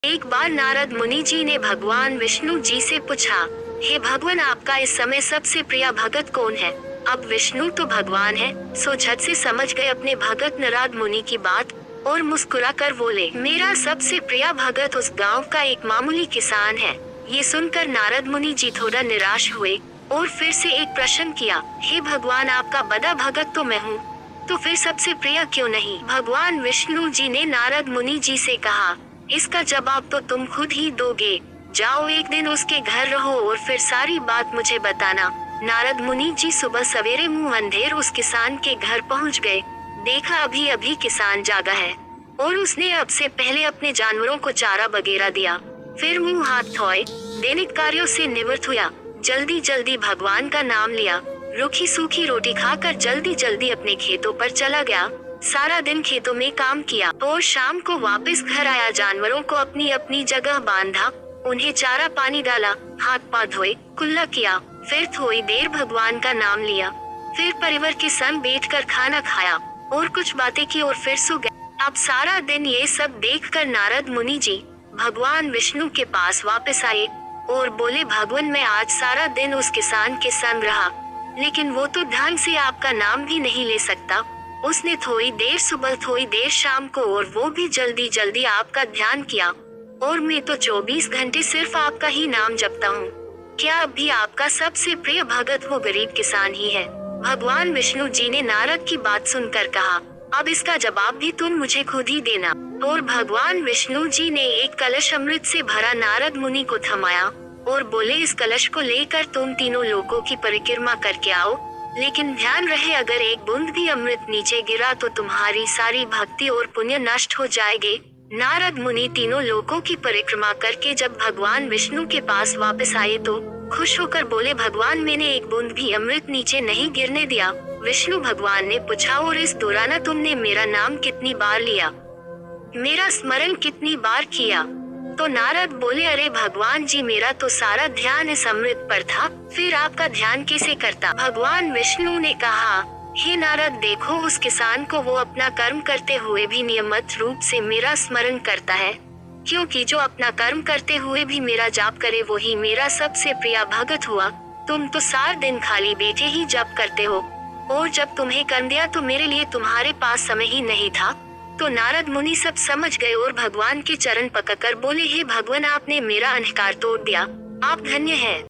एक बार नारद मुनि जी ने भगवान विष्णु जी से पूछा, हे भगवान, आपका इस समय सबसे प्रिय भगत कौन है? अब विष्णु तो भगवान है, सो झट से समझ गए अपने भगत नारद मुनि की बात और मुस्कुरा कर बोले, मेरा सबसे प्रिय भगत उस गांव का एक मामूली किसान है। ये सुनकर नारद मुनि जी थोड़ा निराश हुए और फिर से एक प्रश्न किया, हे भगवान, आपका बड़ा भगत तो मैं हूँ, तो फिर सबसे प्रिय क्यों नहीं? भगवान विष्णु जी ने नारद मुनि जी से कहा, इसका जवाब तो तुम खुद ही दोगे। जाओ एक दिन उसके घर रहो और फिर सारी बात मुझे बताना। नारद मुनि जी सुबह सवेरे मुंह अंधेर उस किसान के घर पहुंच गए। देखा अभी अभी किसान जागा है और उसने अब से पहले अपने जानवरों को चारा वगैरह दिया। फिर मुंह हाथ धोए, दैनिक कार्यों से निवृत्त हुआ, जल्दी जल्दी भगवान का नाम लिया, रूखी सूखी रोटी खाकर जल्दी जल्दी अपने खेतों पर चला गया। सारा दिन खेतों में काम किया और शाम को वापस घर आया। जानवरों को अपनी अपनी जगह बांधा, उन्हें चारा पानी डाला, हाथ पाँव धोए, कुल्ला किया, फिर थोड़ी देर भगवान का नाम लिया, फिर परिवार के संग बैठकर खाना खाया और कुछ बातें की और फिर सो गए। अब सारा दिन ये सब देखकर नारद मुनि जी भगवान विष्णु के पास वापस आए और बोले, भगवान, मैं आज सारा दिन उस किसान के संग रहा, लेकिन वो तो ढंग से आपका नाम भी नहीं ले सकता। उसने थोड़ी देर सुबह थोड़ी देर शाम को, और वो भी जल्दी जल्दी आपका ध्यान किया, और मैं तो 24 घंटे सिर्फ आपका ही नाम जपता हूँ। क्या अभी आपका सबसे प्रिय भगत वो गरीब किसान ही है? भगवान विष्णु जी ने नारद की बात सुनकर कहा, अब इसका जवाब भी तुम मुझे खुद ही देना। और भगवान विष्णु जी ने एक कलश अमृत से भरा नारद मुनि को थमाया और बोले, इस कलश को लेकर तुम तीनों लोकों की परिक्रमा करके आओ, लेकिन ध्यान रहे अगर एक बूंद भी अमृत नीचे गिरा तो तुम्हारी सारी भक्ति और पुण्य नष्ट हो जाएंगे। नारद मुनि तीनों लोकों की परिक्रमा करके जब भगवान विष्णु के पास वापस आए तो खुश होकर बोले, भगवान, मैंने एक बूंद भी अमृत नीचे नहीं गिरने दिया। विष्णु भगवान ने पूछा, और इस दौरान तुमने मेरा नाम कितनी बार लिया, मेरा स्मरण कितनी बार किया? तो नारद बोले, अरे भगवान जी, मेरा तो सारा ध्यान इस अमृत पर था, फिर आपका ध्यान कैसे करता? भगवान विष्णु ने कहा, हे नारद, देखो, उस किसान को वो अपना कर्म करते हुए भी नियमित रूप से मेरा स्मरण करता है, क्योंकि जो अपना कर्म करते हुए भी मेरा जाप करे वो ही मेरा सबसे प्रिय भगत हुआ। तुम तो सारा दिन खाली बैठे ही जप करते हो, और जब तुम्हें कर्म दिया तो मेरे लिए तुम्हारे पास समय ही नहीं था। तो नारद मुनि सब समझ गए और भगवान के चरण पकड़कर बोले, हे भगवान, आपने मेरा अहंकार तोड़ दिया, आप धन्य हैं।